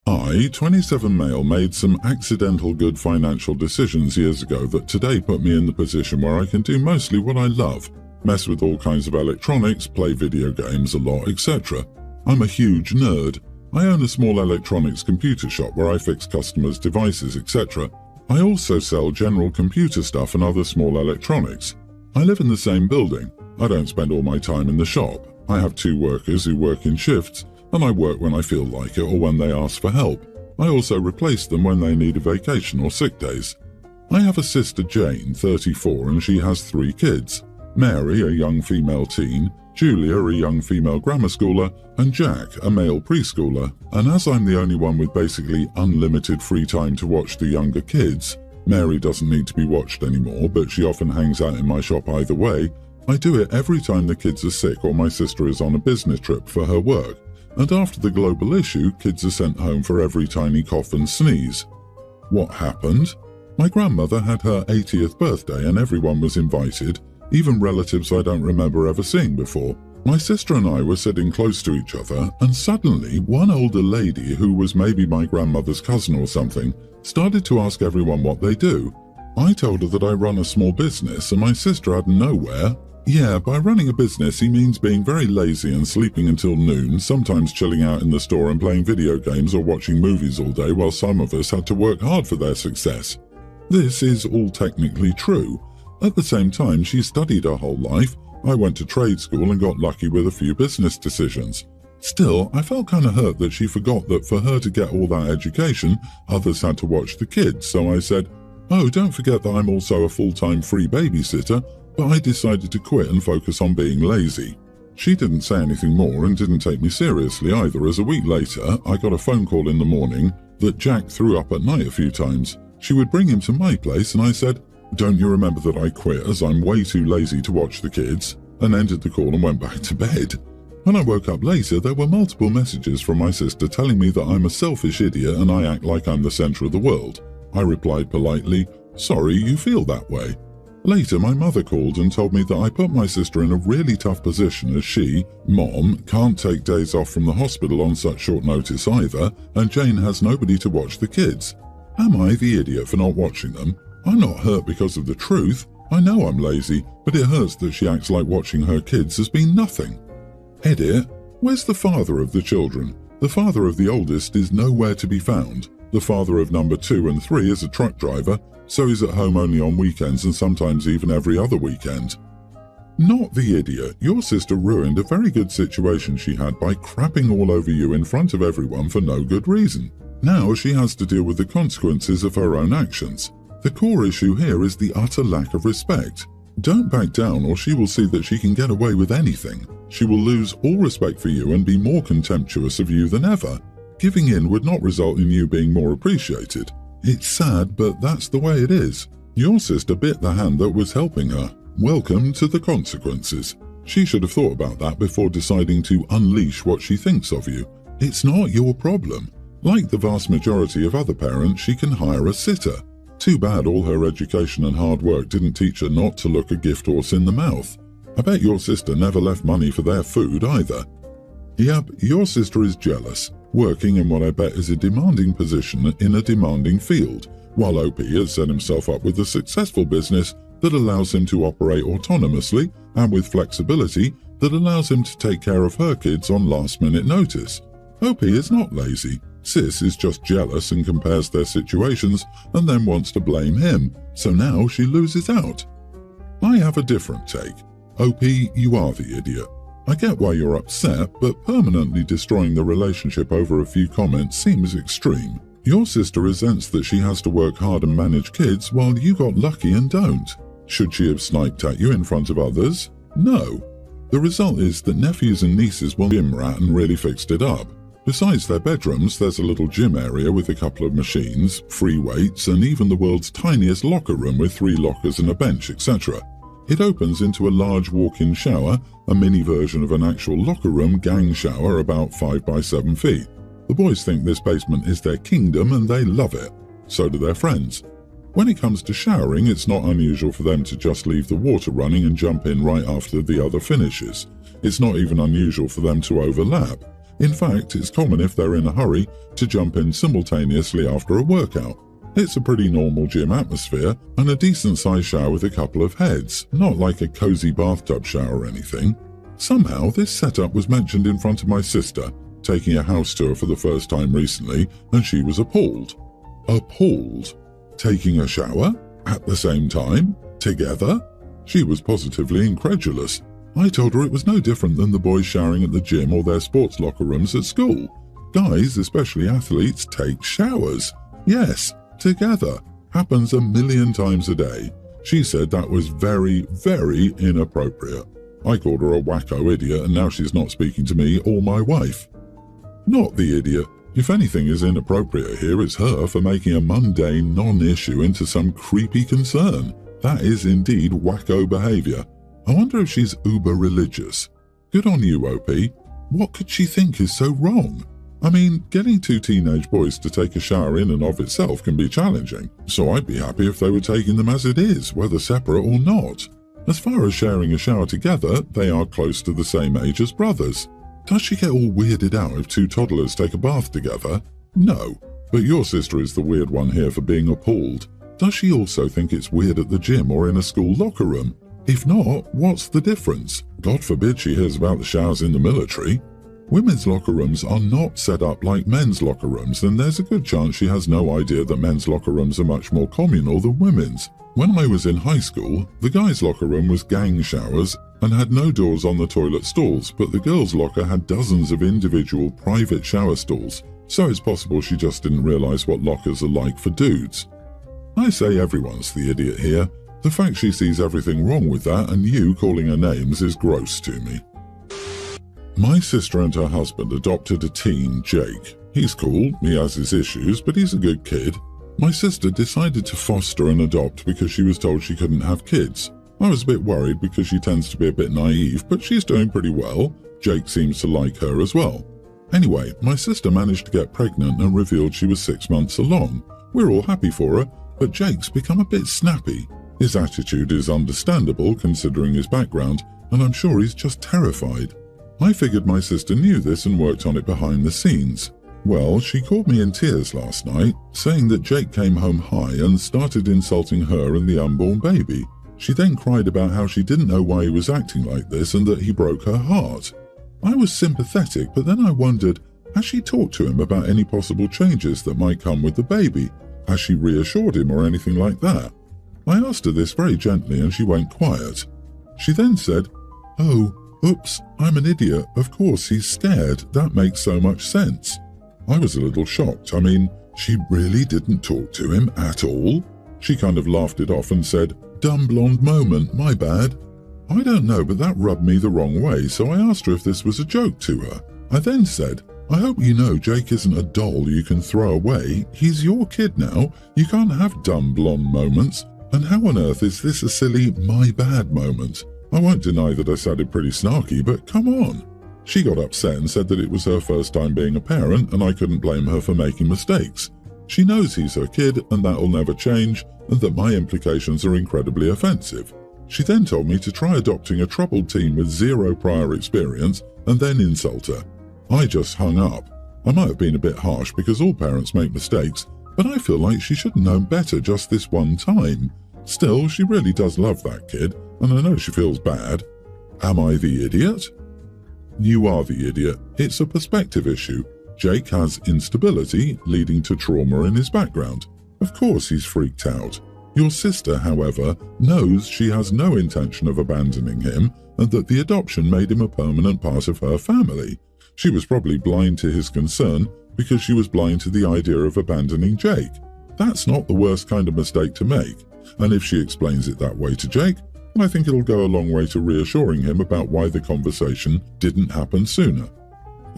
I, 27 male, made some accidental good financial decisions years ago that today put me in the position where I can do mostly what I love, mess with all kinds of electronics, play video games a lot, etc. I'm a huge nerd. I own a small electronics computer shop where I fix customers' devices, etc. I also sell general computer stuff and other small electronics. I live in the same building. I don't spend all my time in the shop. I have 2 workers who work in shifts, and I work when I feel like it or when they ask for help. I also replace them when they need a vacation or sick days. I have a sister, Jane, 34, and she has 3 kids. Mary, a young female teen, Julia, a young female grammar schooler, and Jack, a male preschooler. And as I'm the only one with basically unlimited free time to watch the younger kids, Mary doesn't need to be watched anymore, but she often hangs out in my shop either way. I do it every time the kids are sick or my sister is on a business trip for her work. And after the global issue, kids are sent home for every tiny cough and sneeze. What happened? My grandmother had her 80th birthday and everyone was invited, even relatives I don't remember ever seeing before. My sister and I were sitting close to each other, and suddenly one older lady, who was maybe my grandmother's cousin or something, started to ask everyone what they do. I told her that I run a small business, and my sister out of nowhere, "Yeah, by running a business he means being very lazy and sleeping until noon, sometimes chilling out in the store and playing video games or watching movies all day while some of us had to work hard for their success." This is all technically true. At the same time, she studied her whole life. I went to trade school and got lucky with a few business decisions. Still, I felt kind of hurt that she forgot that for her to get all that education, others had to watch the kids, so I said, "Oh, don't forget that I'm also a full-time free babysitter," but I decided to quit and focus on being lazy. She didn't say anything more and didn't take me seriously either, as a week later, I got a phone call in the morning that Jack threw up at night a few times. She would bring him to my place and I said, "Don't you remember that I quit as I'm way too lazy to watch the kids?" and ended the call and went back to bed. When I woke up later, there were multiple messages from my sister telling me that I'm a selfish idiot and I act like I'm the center of the world. I replied politely, "Sorry you feel that way." Later, my mother called and told me that I put my sister in a really tough position as she, Mom, can't take days off from the hospital on such short notice either, and Jane has nobody to watch the kids. Am I the idiot for not watching them? I'm not hurt because of the truth. I know I'm lazy, but it hurts that she acts like watching her kids has been nothing. Edit. Where's the father of the children? The father of the oldest is nowhere to be found. The father of number 2 and 3 is a truck driver, so he's at home only on weekends and sometimes even every other weekend. Not the idiot. Your sister ruined a very good situation she had by crapping all over you in front of everyone for no good reason. Now she has to deal with the consequences of her own actions. The core issue here is the utter lack of respect. Don't back down or she will see that she can get away with anything. She will lose all respect for you and be more contemptuous of you than ever. Giving in would not result in you being more appreciated. It's sad, but that's the way it is. Your sister bit the hand that was helping her. Welcome to the consequences. She should have thought about that before deciding to unleash what she thinks of you. It's not your problem. Like the vast majority of other parents, she can hire a sitter. Too bad all her education and hard work didn't teach her not to look a gift horse in the mouth. I bet your sister never left money for their food either. Yep, your sister is jealous, working in what I bet is a demanding position in a demanding field, while OP has set himself up with a successful business that allows him to operate autonomously and with flexibility that allows him to take care of her kids on last-minute notice. OP is not lazy. Sis is just jealous and compares their situations and then wants to blame him, so now she loses out. I have a different take. OP, you are the idiot. I get why you're upset, but permanently destroying the relationship over a few comments seems extreme. Your sister resents that she has to work hard and manage kids while you got lucky and don't. Should she have sniped at you in front of others? No. The result is that nephews and nieces will gym rat and really fixed it up. Besides their bedrooms, there's a little gym area with a couple of machines, free weights, and even the world's tiniest locker room with 3 lockers and a bench, etc. It opens into a large walk-in shower, a mini version of an actual locker room gang shower about 5 by 7 feet. The boys think this basement is their kingdom and they love it. So do their friends. When it comes to showering, it's not unusual for them to just leave the water running and jump in right after the other finishes. It's not even unusual for them to overlap. In fact, it's common if they're in a hurry to jump in simultaneously after a workout. It's a pretty normal gym atmosphere and a decent-sized shower with a couple of heads, not like a cozy bathtub shower or anything. Somehow, this setup was mentioned in front of my sister, taking a house tour for the first time recently, and she was appalled. Appalled? Taking a shower? At the same time? Together? She was positively incredulous. I told her it was no different than the boys showering at the gym or their sports locker rooms at school. Guys, especially athletes, take showers. Yes, together. Happens a million times a day. She said that was very, very inappropriate. I called her a wacko idiot and now she's not speaking to me or my wife. Not the idiot. If anything is inappropriate here, it's her for making a mundane non-issue into some creepy concern. That is indeed wacko behaviour. I wonder if she's uber religious. Good on you, OP. What could she think is so wrong? I mean, getting two teenage boys to take a shower in and of itself can be challenging, so I'd be happy if they were taking them as it is, whether separate or not. As far as sharing a shower together, they are close to the same age as brothers. Does she get all weirded out if two toddlers take a bath together? No, but your sister is the weird one here for being appalled. Does she also think it's weird at the gym or in a school locker room? If not, what's the difference? God forbid she hears about the showers in the military. Women's locker rooms are not set up like men's locker rooms, and there's a good chance she has no idea that men's locker rooms are much more communal than women's. When I was in high school, the guys' locker room was gang showers and had no doors on the toilet stalls, but the girls' locker had dozens of individual private shower stalls, so it's possible she just didn't realize what lockers are like for dudes. I say everyone's the idiot here. The fact she sees everything wrong with that and you calling her names is gross to me. My sister and her husband adopted a teen, Jake. He's cool, he has his issues, but he's a good kid. My sister decided to foster and adopt because she was told she couldn't have kids. I was a bit worried because she tends to be a bit naive, but she's doing pretty well. Jake seems to like her as well. Anyway, my sister managed to get pregnant and revealed she was 6 months along. We're all happy for her, but Jake's become a bit snappy. His attitude is understandable considering his background, and I'm sure he's just terrified. I figured my sister knew this and worked on it behind the scenes. Well, she called me in tears last night, saying that Jake came home high and started insulting her and the unborn baby. She then cried about how she didn't know why he was acting like this and that he broke her heart. I was sympathetic, but then I wondered, has she talked to him about any possible changes that might come with the baby? Has she reassured him or anything like that? I asked her this very gently and she went quiet. She then said, "Oh, oops, I'm an idiot. Of course he's scared. That makes so much sense." I was a little shocked. I mean, she really didn't talk to him at all? She kind of laughed it off and said, "Dumb blonde moment, my bad." I don't know, but that rubbed me the wrong way, so I asked her if this was a joke to her. I then said, "I hope you know Jake isn't a doll you can throw away. He's your kid now. You can't have dumb blonde moments. And how on earth is this a silly my bad moment?" I won't deny that I sounded pretty snarky, but come on. She got upset and said that it was her first time being a parent and I couldn't blame her for making mistakes. She knows he's her kid and that'll never change, and that my implications are incredibly offensive. She then told me to try adopting a troubled teen with zero prior experience and then insult her. I just hung up. I might have been a bit harsh because all parents make mistakes, but I feel like she should have known better just this one time. Still, she really does love that kid, and I know she feels bad. Am I the idiot? You are the idiot. It's a perspective issue. Jake has instability, leading to trauma in his background. Of course he's freaked out. Your sister, however, knows she has no intention of abandoning him and that the adoption made him a permanent part of her family. She was probably blind to his concern because she was blind to the idea of abandoning Jake. That's not the worst kind of mistake to make, and if she explains it that way to Jake, I think it'll go a long way to reassuring him about why the conversation didn't happen sooner.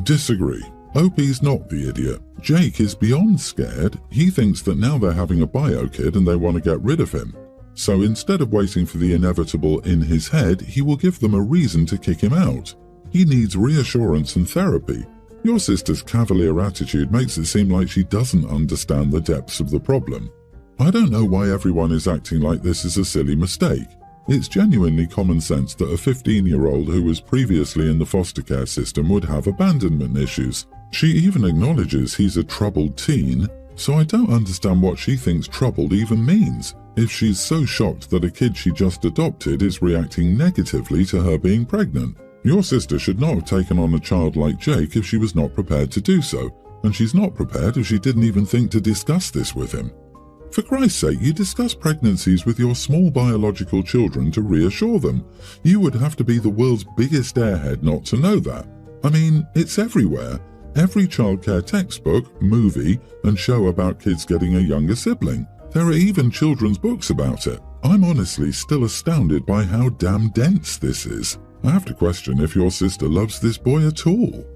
Disagree. Opie's not the idiot. Jake is beyond scared. He thinks that now they're having a bio kid and they want to get rid of him. So instead of waiting for the inevitable in his head, he will give them a reason to kick him out. He needs reassurance and therapy. Your sister's cavalier attitude makes it seem like she doesn't understand the depths of the problem. I don't know why everyone is acting like this is a silly mistake. It's genuinely common sense that a 15-year-old who was previously in the foster care system would have abandonment issues. She even acknowledges he's a troubled teen, so I don't understand what she thinks troubled even means, if she's so shocked that a kid she just adopted is reacting negatively to her being pregnant. Your sister should not have taken on a child like Jake if she was not prepared to do so, and she's not prepared if she didn't even think to discuss this with him. For Christ's sake, you discuss pregnancies with your small biological children to reassure them. You would have to be the world's biggest airhead not to know that. I mean, it's everywhere. Every childcare textbook, movie, and show about kids getting a younger sibling. There are even children's books about it. I'm honestly still astounded by how damn dense this is. I have to question if your sister loves this boy at all.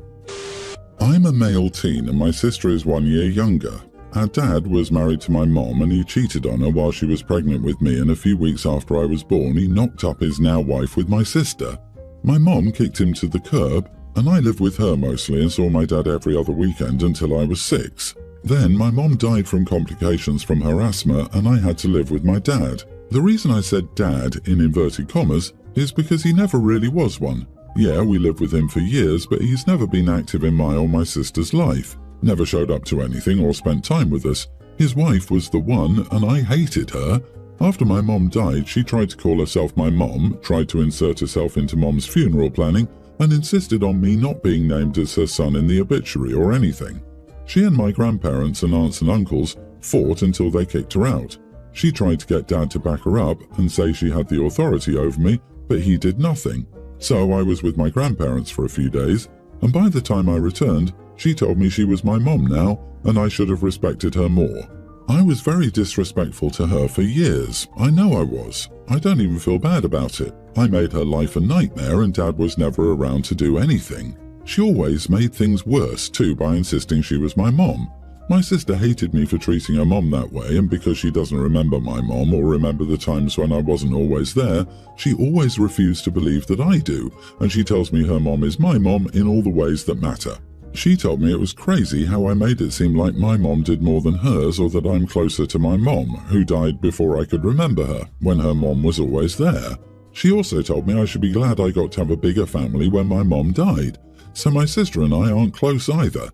I'm a male teen and my sister is 1 year younger. Our dad was married to my mom and he cheated on her while she was pregnant with me, and a few weeks after I was born he knocked up his now wife with my sister. My mom kicked him to the curb and I lived with her mostly and saw my dad every other weekend until I was 6. Then my mom died from complications from her asthma and I had to live with my dad. The reason I said dad in inverted commas is because he never really was one. Yeah, we lived with him for years, but he's never been active in my or my sister's life. Never showed up to anything or spent time with us. His wife was the one and I hated her. After my mom died, she tried to call herself my mom, tried to insert herself into mom's funeral planning, and insisted on me not being named as her son in the obituary or anything. She and my grandparents and aunts and uncles fought until they kicked her out. She tried to get Dad to back her up and say she had the authority over me, but he did nothing. So I was with my grandparents for a few days, and by the time I returned, she told me she was my mom now, and I should have respected her more. I was very disrespectful to her for years. I know I was. I don't even feel bad about it. I made her life a nightmare and Dad was never around to do anything. She always made things worse too by insisting she was my mom. My sister hated me for treating her mom that way, and because she doesn't remember my mom or remember the times when I wasn't always there, she always refused to believe that I do, and she tells me her mom is my mom in all the ways that matter. She told me it was crazy how I made it seem like my mom did more than hers, or that I'm closer to my mom, who died before I could remember her, when her mom was always there. She also told me I should be glad I got to have a bigger family when my mom died, so my sister and I aren't close either.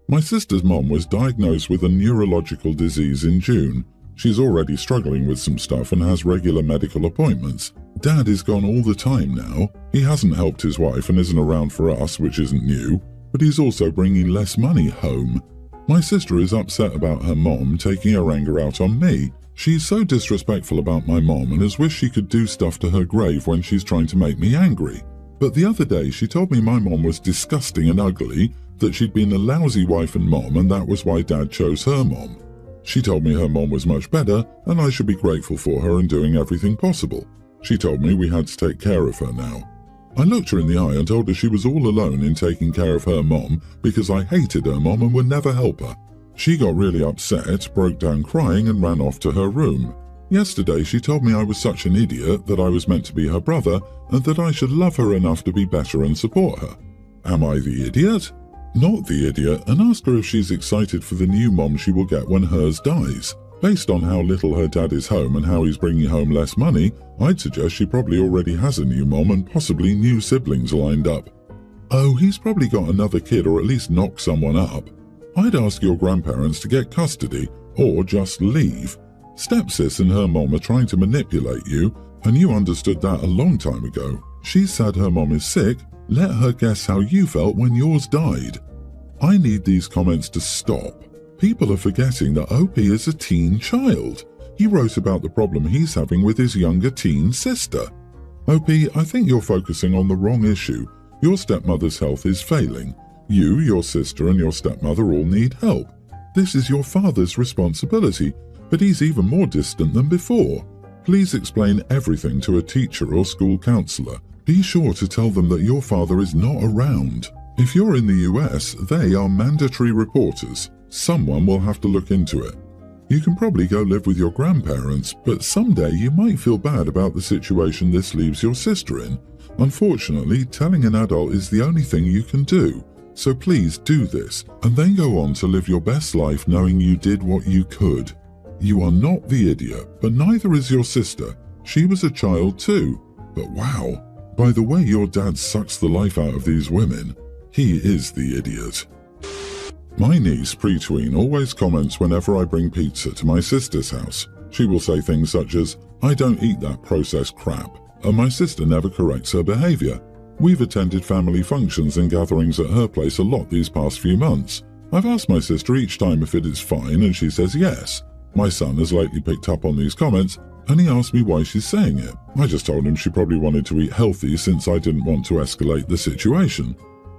My sister's mom was diagnosed with a neurological disease in June. She's already struggling with some stuff and has regular medical appointments. Dad is gone all the time now. He hasn't helped his wife and isn't around for us, which isn't new, but he's also bringing less money home. My sister is upset about her mom taking her anger out on me. She's so disrespectful about my mom and has wished she could do stuff to her grave when she's trying to make me angry. But the other day she told me my mom was disgusting and ugly, that she'd been a lousy wife and mom, and that was why Dad chose her mom. She told me her mom was much better and I should be grateful for her and doing everything possible. She told me we had to take care of her now. I looked her in the eye and told her she was all alone in taking care of her mom because I hated her mom and would never help her. She got really upset, broke down crying and ran off to her room. Yesterday she told me I was such an idiot, that I was meant to be her brother and that I should love her enough to be better and support her. Am I the idiot? Not the idiot, and ask her if she's excited for the new mom she will get when hers dies. Based on how little her dad is home and how he's bringing home less money, I'd suggest she probably already has a new mom and possibly new siblings lined up. Oh, he's probably got another kid or at least knocked someone up. I'd ask your grandparents to get custody or just leave. Stepsis and her mom are trying to manipulate you, and you understood that a long time ago. She said her mom is sick. Let her guess how you felt when yours died. I need these comments to stop. People are forgetting that OP is a teen child. He wrote about the problem he's having with his younger teen sister. OP, I think you're focusing on the wrong issue. Your stepmother's health is failing. You, your sister, and your stepmother all need help. This is your father's responsibility, but he's even more distant than before. Please explain everything to a teacher or school counselor. Be sure to tell them that your father is not around. If you're in the US, they are mandatory reporters. Someone will have to look into it. You can probably go live with your grandparents, but someday you might feel bad about the situation this leaves your sister in. Unfortunately, telling an adult is the only thing you can do. So please do this, and then go on to live your best life knowing you did what you could. You are not the idiot, but neither is your sister. She was a child too. But wow, by the way your dad sucks the life out of these women, he is the idiot. My niece, pre-tween, always comments whenever I bring pizza to my sister's house. She will say things such as, "I don't eat that processed crap," and my sister never corrects her behavior. We've attended family functions and gatherings at her place a lot these past few months. I've asked my sister each time if it is fine, and she says yes. My son has lately picked up on these comments, and he asked me why she's saying it. I just told him she probably wanted to eat healthy since I didn't want to escalate the situation.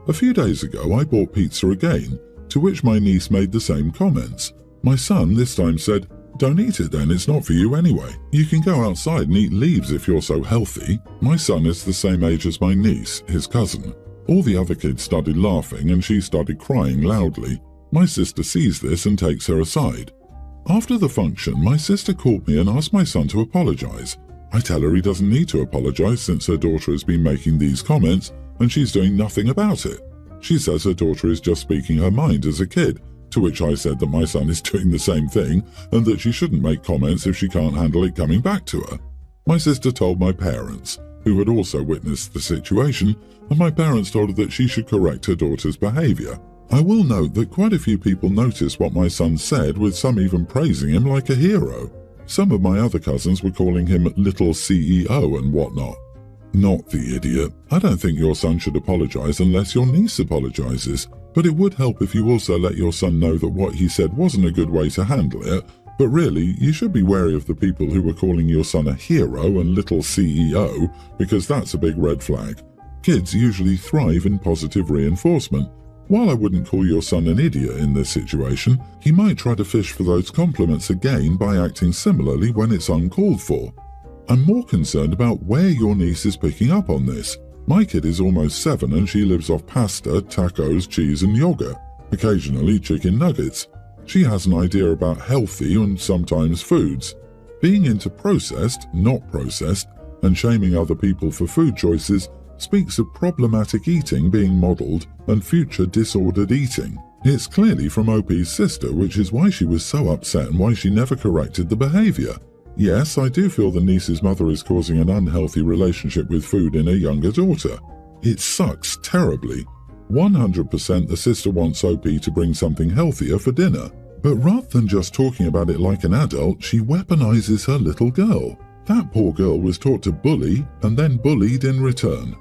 A few days ago, I bought pizza again, to which my niece made the same comments. My son this time said, "Don't eat it then, it's not for you anyway. You can go outside and eat leaves if you're so healthy." My son is the same age as my niece, his cousin. All the other kids started laughing and she started crying loudly. My sister sees this and takes her aside. After the function, my sister called me and asked my son to apologize. I tell her he doesn't need to apologize since her daughter has been making these comments and she's doing nothing about it. She says her daughter is just speaking her mind as a kid, to which I said that my son is doing the same thing and that she shouldn't make comments if she can't handle it coming back to her. My sister told my parents, who had also witnessed the situation, and my parents told her that she should correct her daughter's behavior. I will note that quite a few people noticed what my son said, with some even praising him like a hero. Some of my other cousins were calling him Little CEO and whatnot. Not the idiot. I don't think your son should apologize unless your niece apologizes, but it would help if you also let your son know that what he said wasn't a good way to handle it. But really, you should be wary of the people who were calling your son a hero and Little CEO, because that's a big red flag. Kids usually thrive in positive reinforcement. While I wouldn't call your son an idiot in this situation, he might try to fish for those compliments again by acting similarly when it's uncalled for. I'm more concerned about where your niece is picking up on this. My kid is almost 7 and she lives off pasta, tacos, cheese and yogurt, occasionally chicken nuggets. She has an idea about healthy and sometimes foods. Being into processed, not processed, and shaming other people for food choices speaks of problematic eating being modeled and future disordered eating. It's clearly from OP's sister, which is why she was so upset and why she never corrected the behavior. Yes, I do feel the niece's mother is causing an unhealthy relationship with food in her younger daughter. It sucks terribly. 100% the sister wants OP to bring something healthier for dinner. But rather than just talking about it like an adult, she weaponizes her little girl. That poor girl was taught to bully and then bullied in return.